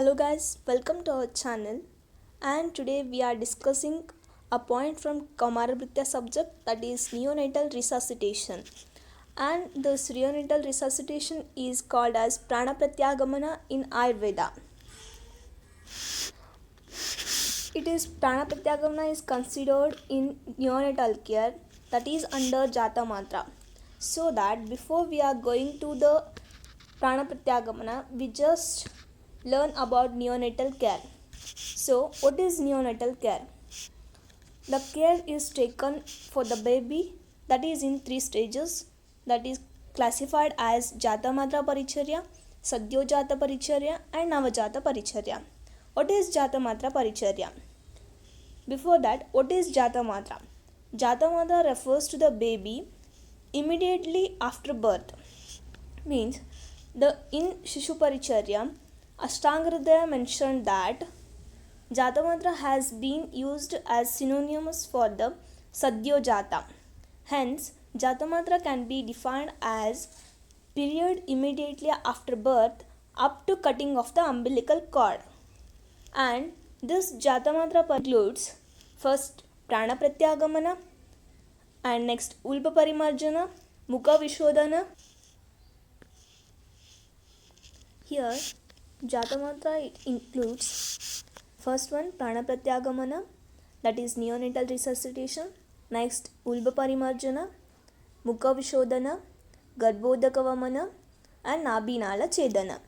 Hello guys, welcome to our channel, and today we are discussing a point from Kamarabritya subject, that is neonatal resuscitation. And this neonatal resuscitation is called as Prana Pratyagamana in Ayurveda. It is Prana Pratyagamana is considered in neonatal care, that is under Jata Matra. So that before we are going to the Prana Pratyagamana, we just learn about neonatal care. So, what is neonatal care? The care is taken for the baby, that is in three stages, that is classified as Jata Matra Paricharya, Sadyo Jata Paricharya, and Navajata Paricharya. What is Jata Matra Paricharya? Before that, what is Jata Matra? Jata Matra refers to the baby immediately after birth. Means in Shishu Paricharya, Ashtanga mentioned that Jata Matra has been used as synonymous for the Sadyo Jata. Hence, Jata Matra can be defined as period immediately after birth up to cutting of the umbilical cord. And this Jata Matra includes first Prana Pratyagamana and next Ulpa Parimarjana, Mukha Vishodhana. Here, Jata Matra includes first one Prana Pratyagamana, that is neonatal resuscitation. Next Ulpa Parimarjana, Mukha Vishodhana, Garbhodaka Vamana, and Nabhinala Chedana.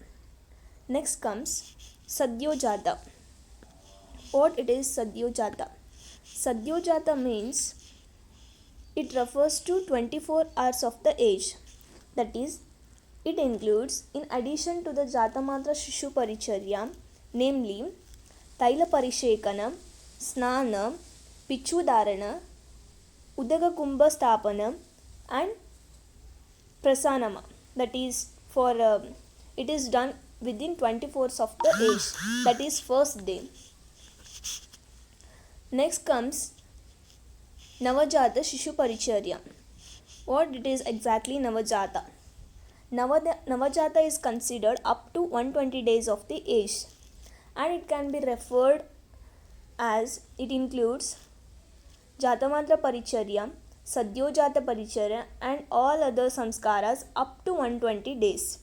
Next comes Sadyo Jata. What it is Sadyo Jata? Sadyo Jata means it refers to 24 hours of the age. That is, it includes, in addition to the Jata Matra Shishu Paricharya, namely Taila Parishekana, Snana, Pichudharana, Udaka Kumbha Stapana, and Prasanama. That is for it is done within 24 hours of the age. That is first day. Next comes Navajata Shishu Paricharya. What it is exactly Navajata? Navajata is considered up to 120 days of the age, and it can be referred as, it includes Jata Matra Paricharya, Sadyo Jata Paricharya, and all other samskaras up to 120 days.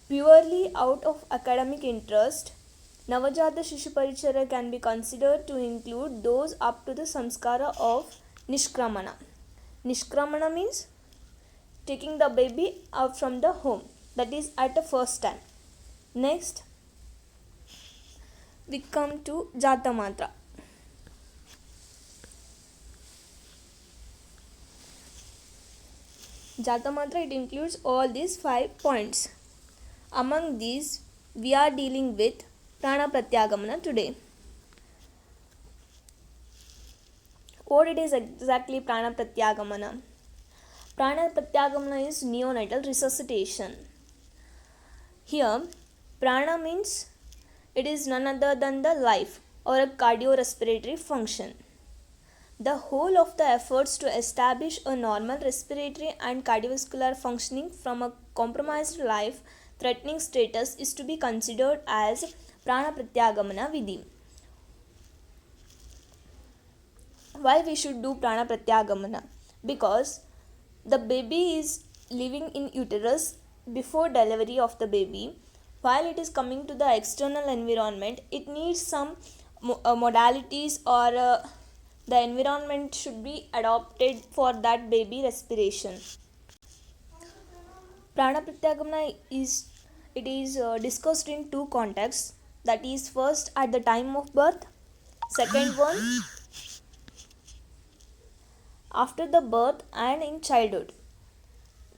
Purely out of academic interest, Navajata Shishu Paricharya can be considered to include those up to the samskara of Nishkramana. Nishkramana means taking the baby out from the home, that is at the first time. Next, we come to Jata Matra. Jata Matra, it includes all these 5 points. Among these, we are dealing with Prana Pratyagamana today. What it is exactly Prana Pratyagamana? Prana Pratyagamana is neonatal resuscitation. Here, prana means it is none other than the life or a cardiorespiratory function. The whole of the efforts to establish a normal respiratory and cardiovascular functioning from a compromised life threatening status is to be considered as Prana Pratyagamana Vidhi. Why we should do Prana Pratyagamana? Because the baby is living in uterus before delivery of the baby. While it is coming to the external environment, it needs some modalities, or the environment should be adopted for that baby respiration. Prana Pratyagamana is discussed in two contexts, that is first at the time of birth, second one after the birth and in childhood.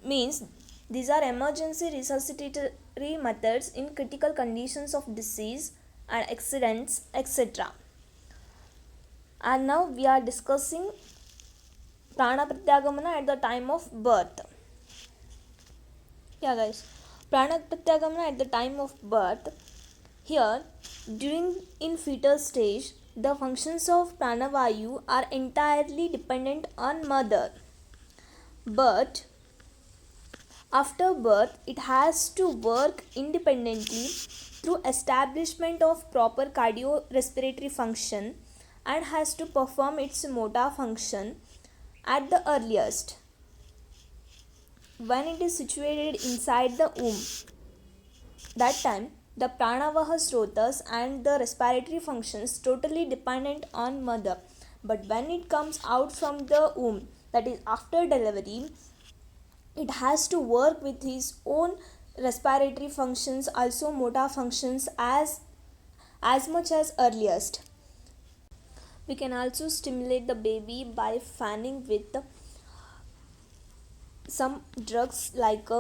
Means these are emergency resuscitatory methods in critical conditions of disease and accidents, etc. And now we are discussing Prana Pratyagamana at the time of birth. Yeah guys, Prana Pratyagamana at the time of birth. Here, in fetal stage, the functions of Pranavayu are entirely dependent on mother. But After birth, it has to work independently through establishment of proper cardiorespiratory function and has to perform its motor function at the earliest when it is situated inside the womb. That time, the pranavaha srotas and the respiratory functions totally dependent on mother. But when it comes out from the womb, that is after delivery, it has to work with his own respiratory functions, also motor functions as much as earliest. We can also stimulate the baby by fanning with some drugs like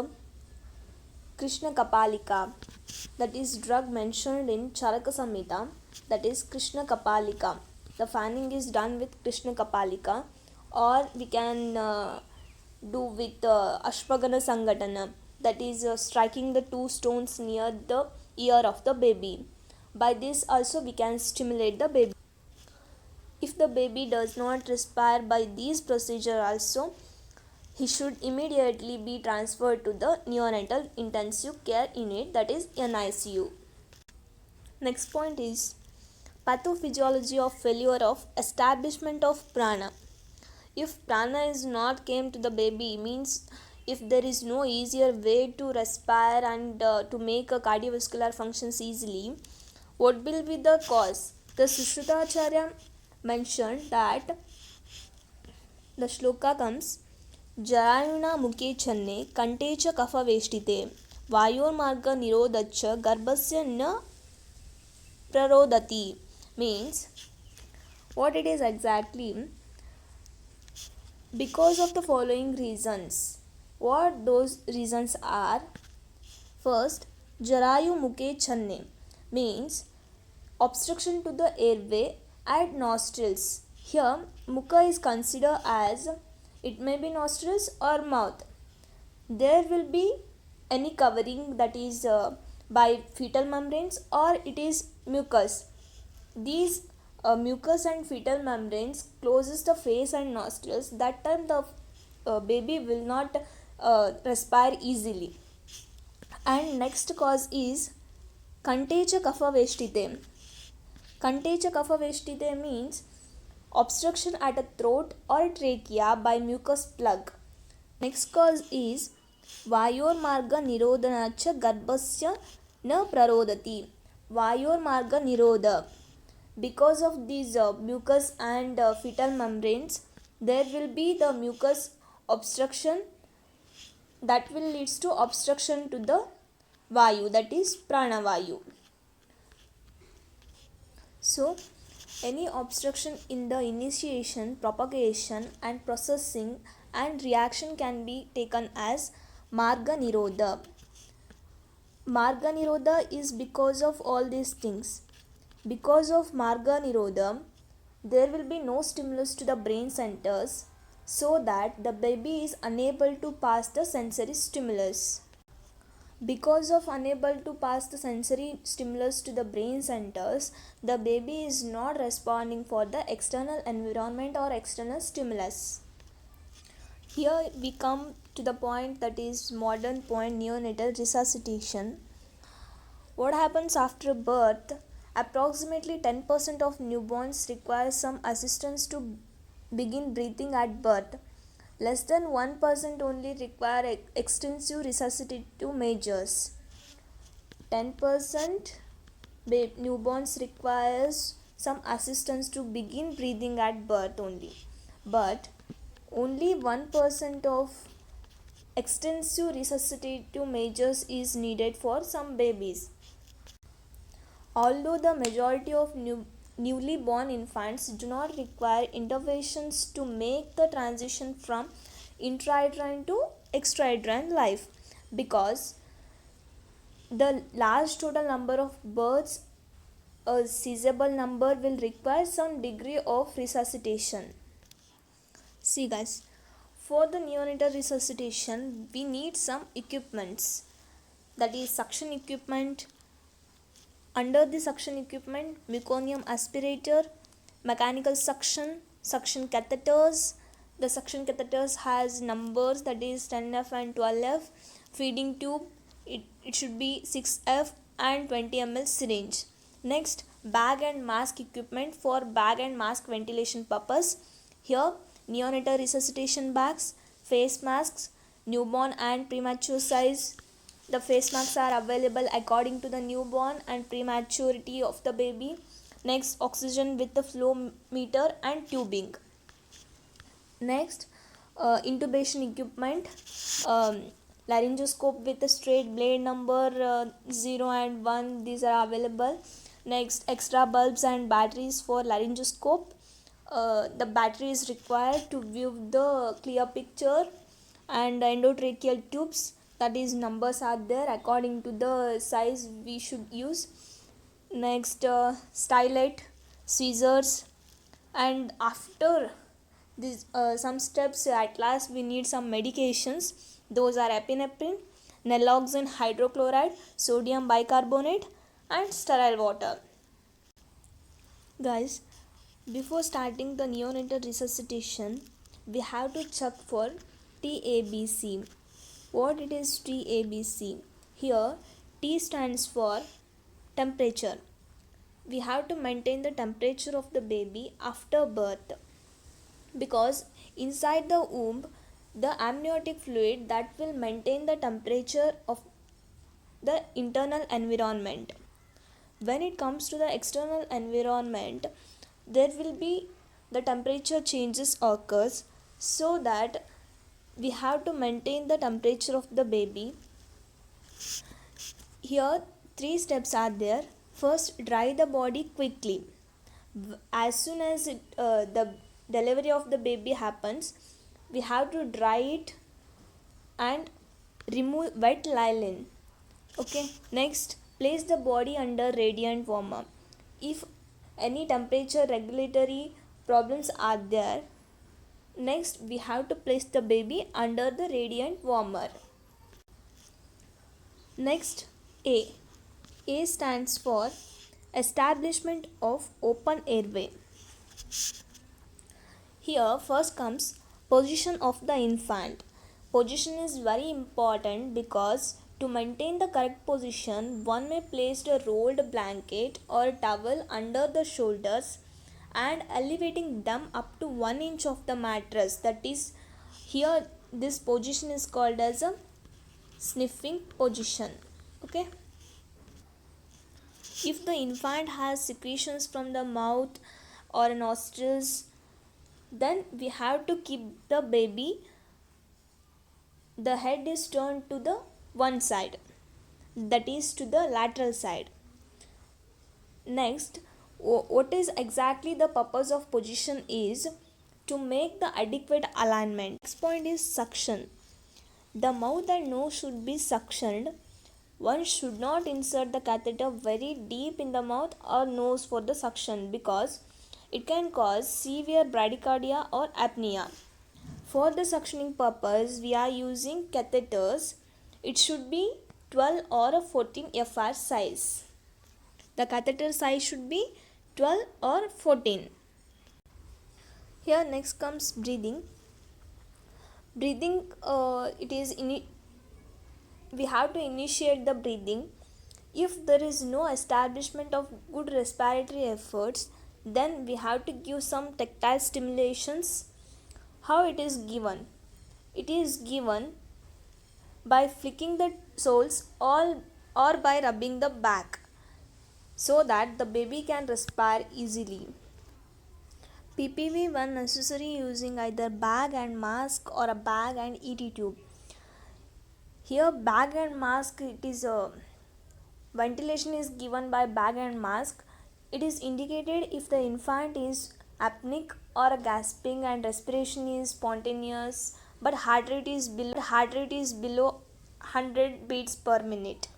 Krishna Kapalika, that is drug mentioned in Charaka Samhita, that is Krishna Kapalika. The fanning is done with Krishna Kapalika, or we can do with Ashwagandha Sangatana, that is striking the two stones near the ear of the baby. By this also we can stimulate the baby. If the baby does not respire by these procedure also, he should immediately be transferred to the neonatal intensive care unit, that is NICU. Next point is pathophysiology of failure of establishment of prana. If prana is not came to the baby, means if there is no easier way to respire and to make a cardiovascular functions easily, what will be the cause? The Sushrutacharya mentioned that the shloka comes जरायुणा मुखे छन्ने कंठे च कफवेष्टिते वायोर्मार्ग निरोधच्च गर्भस्य न prarodati, means what it is exactly, because of the following reasons. What those reasons are? First, jarayu mukhe channe, means obstruction to the airway at nostrils. Here mukha is considered as, it may be nostrils or mouth. There will be any covering, that is by fetal membranes, or it is mucus. These mucus and fetal membranes closes the face and nostrils. That time the baby will not respire easily. And next cause is kantecha kapha veshtite. Kantecha kapha veshtite means obstruction at a throat or trachea by mucus plug. Next cause is vayor marga nirodhanacha garbhasya na prarodati. Vayor marga nirodha. Because of these mucus and fetal membranes, there will be the mucus obstruction that will leads to obstruction to the vayu, that is prana vayu. So any obstruction in the initiation, propagation and processing and reaction can be taken as marga nirodha. Marga nirodha is because of all these things. Because of marga nirodha, there will be no stimulus to the brain centers, so that the baby is unable to pass the sensory stimulus. Because of unable to pass the sensory stimulus to the brain centers, the baby is not responding for the external environment or external stimulus. Here we come to the point, that is modern point, neonatal resuscitation. What happens after birth? Approximately 10% of newborns require some assistance to begin breathing at birth. Less than 1% only require extensive resuscitative measures. 10% newborns requires some assistance to begin breathing at birth only. But only 1% of extensive resuscitative measures is needed for some babies. Although the majority of newly born infants do not require interventions to make the transition from intrauterine to extrauterine life, because the large total number of births, a sizable number will require some degree of resuscitation. See guys, for the neonatal resuscitation we need some equipments, that is suction equipment. Under the suction equipment, meconium aspirator, mechanical suction, suction catheters, The suction catheters has numbers, that is 10F and 12F. Feeding tube, it should be 6F and 20 ml syringe. Next, bag and mask equipment for bag and mask ventilation purpose. Here, neonatal resuscitation bags, face masks, newborn and premature size. The face masks are available according to the newborn and prematurity of the baby. Next, oxygen with the flow meter and tubing. Next, intubation equipment, laryngoscope with a straight blade number 0 and 1, these are available. Next, extra bulbs and batteries for laryngoscope. The battery is required to view the clear picture. And endotracheal tubes, that is numbers are there according to the size we should use. Next, stylet, scissors, and after this some steps, at last we need some medications. Those are epinephrine, naloxone hydrochloride, sodium bicarbonate, and sterile water. Guys, before starting the neonatal resuscitation, we have to check for TABC. What it is TABC? Here, T stands for temperature. We have to maintain the temperature of the baby after birth, because inside the womb, the amniotic fluid that will maintain the temperature of the internal environment. When it comes to the external environment, there will be the temperature changes occurs, so that we have to maintain the temperature of the baby. Here 3 steps are there. First, dry the body quickly. As soon as the delivery of the baby happens, we have to dry it and remove wet linen. Okay. Next, place the body under radiant warmer. If any temperature regulatory problems are there, next we have to place the baby under the radiant warmer. Next, A. A stands for establishment of open airway. Here first comes position of the infant. Position is very important, because to maintain the correct position, one may place a rolled blanket or towel under the shoulders and elevating them up to 1 inch of the mattress. That is, here this position is called as a sniffing position. Okay. If the infant has secretions from the mouth or nostrils, then we have to keep the baby, the head is turned to the one side, that is to the lateral side. Next, what is exactly the purpose of position is to make the adequate alignment. Next point is suction. The mouth and nose should be suctioned. One should not insert the catheter very deep in the mouth or nose for the suction, because it can cause severe bradycardia or apnea. For the suctioning purpose, we are using catheters. It should be 12 or 14 FR size. The catheter size should be 12 or 14. Here next comes breathing. Breathing, we have to initiate the breathing. If there is no establishment of good respiratory efforts, then we have to give some tactile stimulations. How it is given? It is given by flicking the soles or by rubbing the back, so that the baby can respire easily. PPV when necessary, using either bag and mask or a bag and ET tube. Here bag and mask, it is a ventilation is given by bag and mask. It is indicated if the infant is apneic or gasping and respiration is spontaneous, but heart rate is below 100 beats per minute.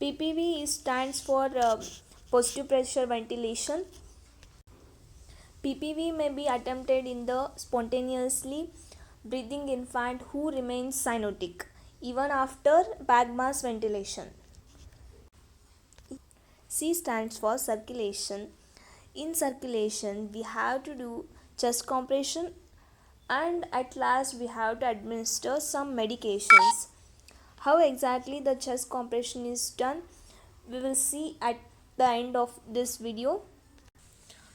PPV stands for positive pressure ventilation. PPV may be attempted in the spontaneously breathing infant who remains cyanotic even after bag mask ventilation. C stands for circulation. In circulation, we have to do chest compression and at last we have to administer some medications. How exactly the chest compression is done, we will see at the end of this video.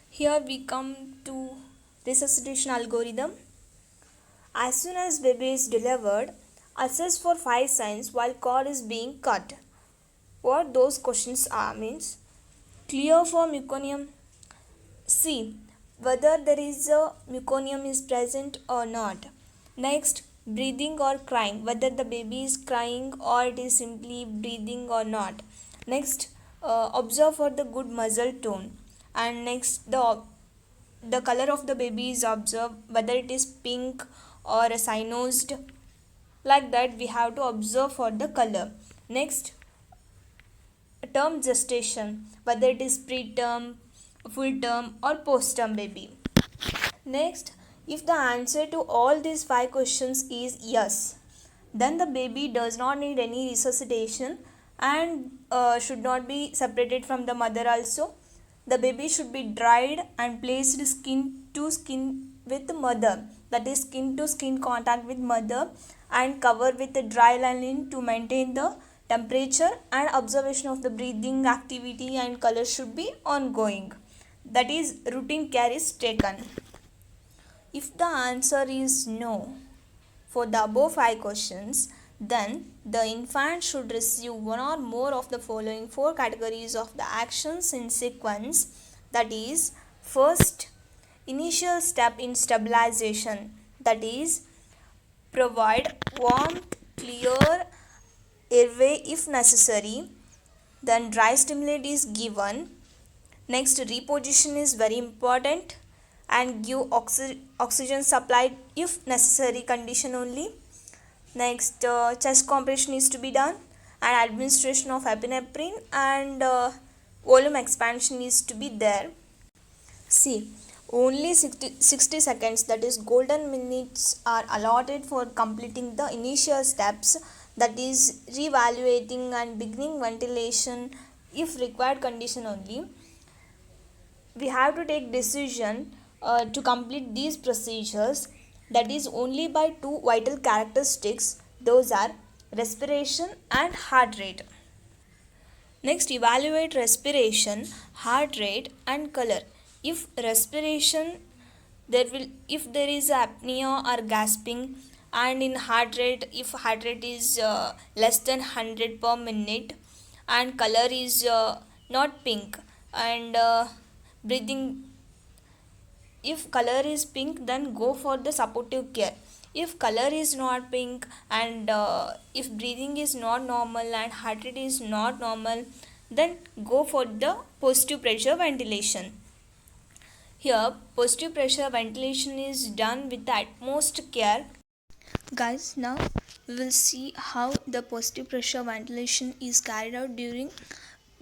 Here we come to resuscitation algorithm. As soon as baby is delivered, assess for 5 signs while cord is being cut. What those questions are means: clear for meconium. See whether there is a meconium is present or not. Next, breathing or crying, whether the baby is crying or it is simply breathing or not. Next, observe for the good muscle tone. And next, the color of the baby is observed, whether it is pink or a cyanosed. Like that, we have to observe for the color. Next, term gestation, whether it is preterm, full term or post term baby. Next, if the answer to all these 5 questions is yes, then the baby does not need any resuscitation and should not be separated from the mother also. The baby should be dried and placed skin to skin with mother, that is skin to skin contact with mother, and covered with a dry linen to maintain the temperature, and observation of the breathing activity and color should be ongoing. That is, routine care is taken. If the answer is no for the above 5 questions, then the infant should receive one or more of the following 4 categories of the actions in sequence. That is, first, initial step in stabilization, that is, provide warmth, clear airway if necessary. Then dry stimulant is given. Next, reposition is very important, and give oxygen supply if necessary condition only. Next, chest compression is to be done, and administration of epinephrine and volume expansion is to be there. See, only 60 seconds, that is golden minutes, are allotted for completing the initial steps, that is reevaluating and beginning ventilation if required condition only. We have to take decision to complete these procedures, that is only by 2 vital characteristics, those are respiration and heart rate. Next, evaluate respiration, heart rate and color. If respiration, if there is apnea or gasping, and in heart rate, if heart rate is less than 100 per minute, and color is not pink, and breathing, if color is pink, then go for the supportive care. If color is not pink, and if breathing is not normal and heart rate is not normal, then go for the positive pressure ventilation. Here, positive pressure ventilation is done with the utmost care. Guys, now we will see how the positive pressure ventilation is carried out during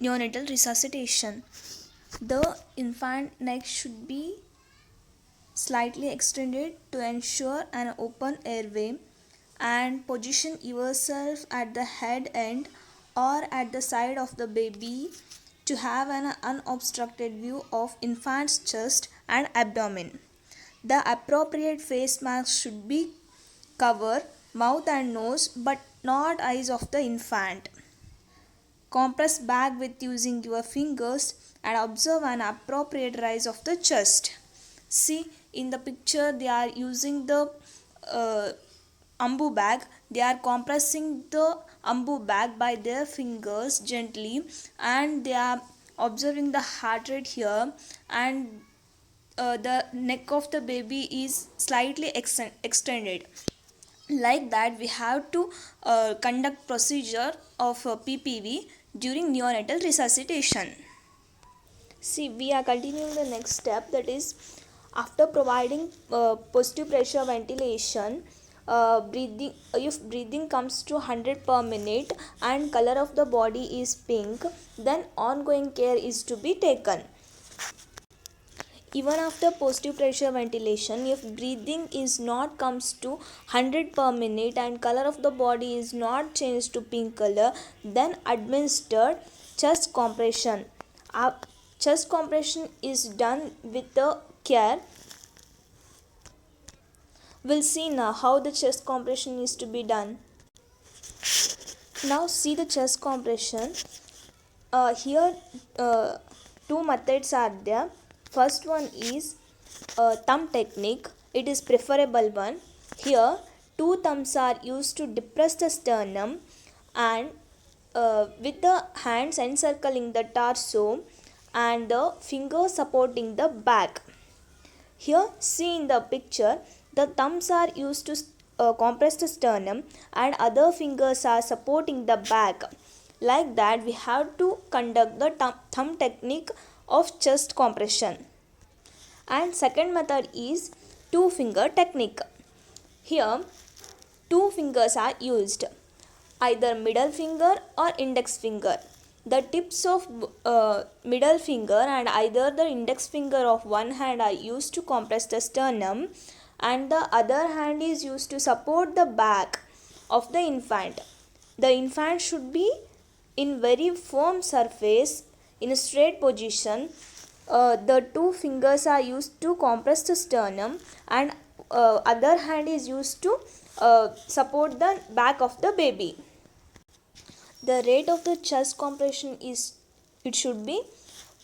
neonatal resuscitation. The infant neck should be slightly extended to ensure an open airway, and position yourself at the head end or at the side of the baby to have an unobstructed view of infant's chest and abdomen. The appropriate face mask should be cover mouth and nose but not eyes of the infant. Compress bag with using your fingers and observe an appropriate rise of the chest. See, in the picture they are using the ambu bag. They are compressing the ambu bag by their fingers gently, and they are observing the heart rate here, and the neck of the baby is slightly extended. Like that, we have to conduct procedure of PPV during neonatal resuscitation. See, we are continuing the next step, that is, after providing positive pressure ventilation, breathing, if breathing comes to 100 per minute and color of the body is pink, then ongoing care is to be taken. Even after positive pressure ventilation, if breathing is not comes to 100 per minute and color of the body is not changed to pink color, then administered chest compression. Chest compression is done with the care, We'll see now how the chest compression is to be done. Now see the chest compression. Here two methods are there. First one is thumb technique. It is preferable one. Here two thumbs are used to depress the sternum and with the hands encircling the torso and the fingers supporting the back. Here see in the picture, the thumbs are used to compress the sternum and other fingers are supporting the back. Like that we have to conduct the thumb technique of chest compression. And second method is two finger technique. Here two fingers are used, either middle finger or index finger. The tips of middle finger and either the index finger of one hand are used to compress the sternum and the other hand is used to support the back of the infant. The infant should be in very firm surface in a straight position. The two fingers are used to compress the sternum and other hand is used to support the back of the baby. The rate of the chest compression is, it should be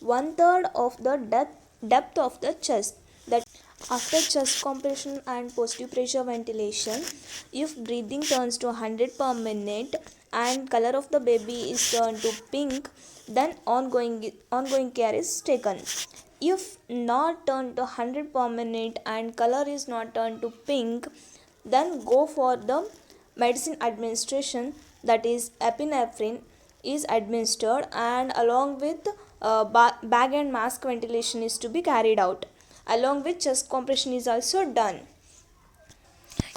1/3 of the depth of the chest. That after chest compression and positive pressure ventilation, if breathing turns to 100 per minute and color of the baby is turned to pink, then ongoing care is taken. If not turned to 100 per minute and color is not turned to pink, then go for the medicine administration, that is epinephrine is administered and along with bag and mask ventilation is to be carried out. Along with chest compression is also done.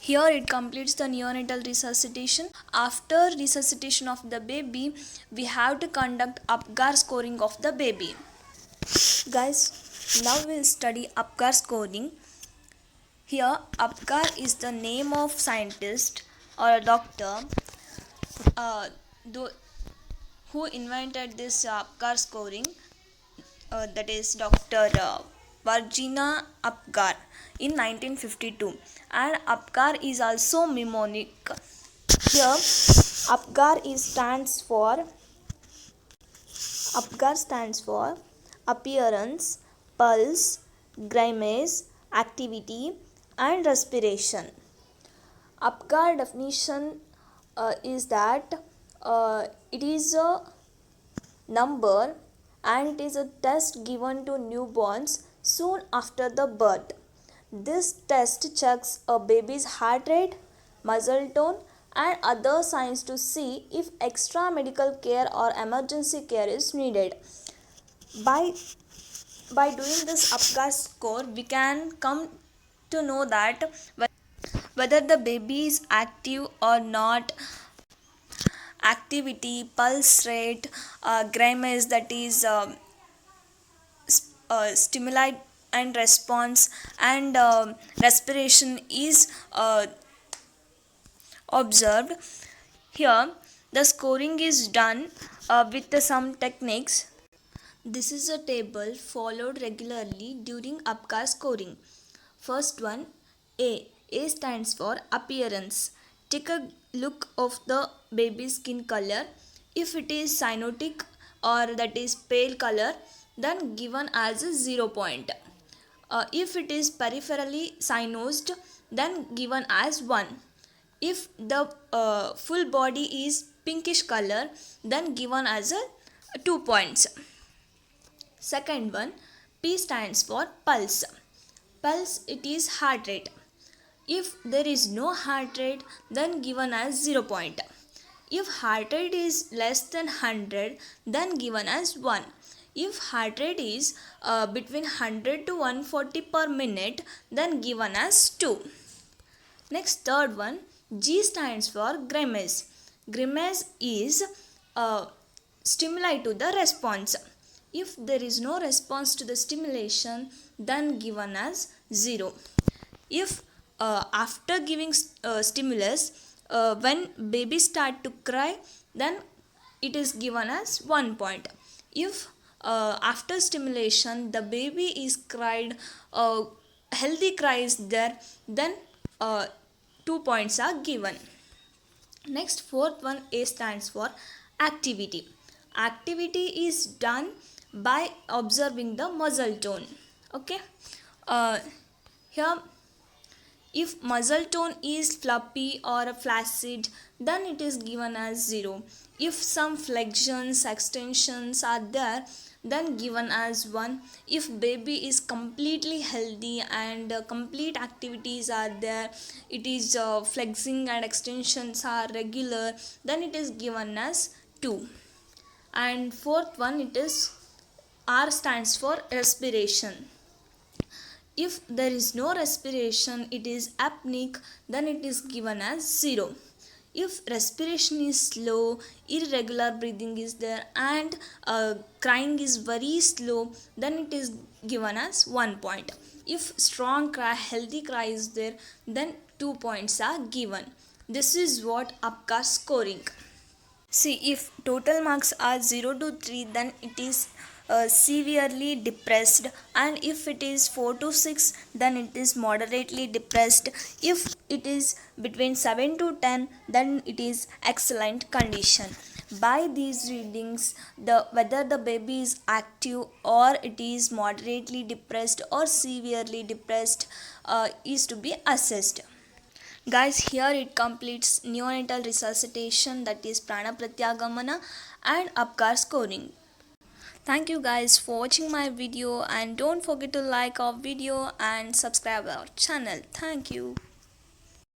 Here it completes the neonatal resuscitation. After resuscitation of the baby, we have to conduct Apgar scoring of the baby. Guys, now we will study Apgar scoring. Here Apgar is the name of scientist or a doctor who invented this Apgar scoring, that is Dr. Virginia Apgar in 1952, and Apgar is also mnemonic. Here Apgar stands for appearance, pulse, grimace, activity and respiration. Apgar definition is that it is a number and it is a test given to newborns soon after the birth. This test checks a baby's heart rate, muscle tone and other signs to see if extra medical care or emergency care is needed. By doing this Apgar score, we can come to know that whether the baby is active or not, activity, pulse rate, grimace, that is stimuli and response, and respiration is observed. Here the scoring is done with some techniques. This is a table followed regularly during Apgar scoring. First one, A. A stands for appearance. Take a look of the baby's skin color. If it is cyanotic or that is pale color, then given as a 0 point. If it is peripherally cyanosed, then given as 1. If the full body is pinkish color, then given as a 2 points. Second one, P stands for pulse. Pulse, it is heart rate. If there is no heart rate, then given as 0 point. If heart rate is less than 100, then given as 1. If heart rate is between 100 to 140 per minute, then given as 2. Next, third one, G stands for grimace. Grimace is stimuli to the response. If there is no response to the stimulation, then given as 0. If after giving stimulus, when baby start to cry, then it is given as 1 point. If after stimulation the baby is cried, healthy cry is there, then uh, 2 points are given. Next, fourth one, A stands for activity. Activity is done by observing the muzzle tone. Okay. uh, Here, if muzzle tone is floppy or flaccid, then it is given as 0. If some flexions, extensions are there, then given as 1. If baby is completely healthy and complete activities are there, it is flexing and extensions are regular, then it is given as 2. And fourth one, it is R stands for respiration. If there is no respiration, it is apneic, then it is given as 0. If respiration is slow, irregular breathing is there, and crying is very slow, then it is given as 1 point. If strong cry, healthy cry is there, then 2 points are given. This is what APGAR scoring. See, if total marks are 0 to 3, then it is severely depressed, and if it is 4 to 6, then it is moderately depressed. If it is between 7 to 10, then it is excellent condition. By these readings, whether the baby is active or it is moderately depressed or severely depressed is to be assessed. Guys, here it completes neonatal resuscitation, that is prana pratyagamana, and APGAR scoring. Thank you guys for watching my video, and don't forget to like our video and subscribe our channel. Thank you.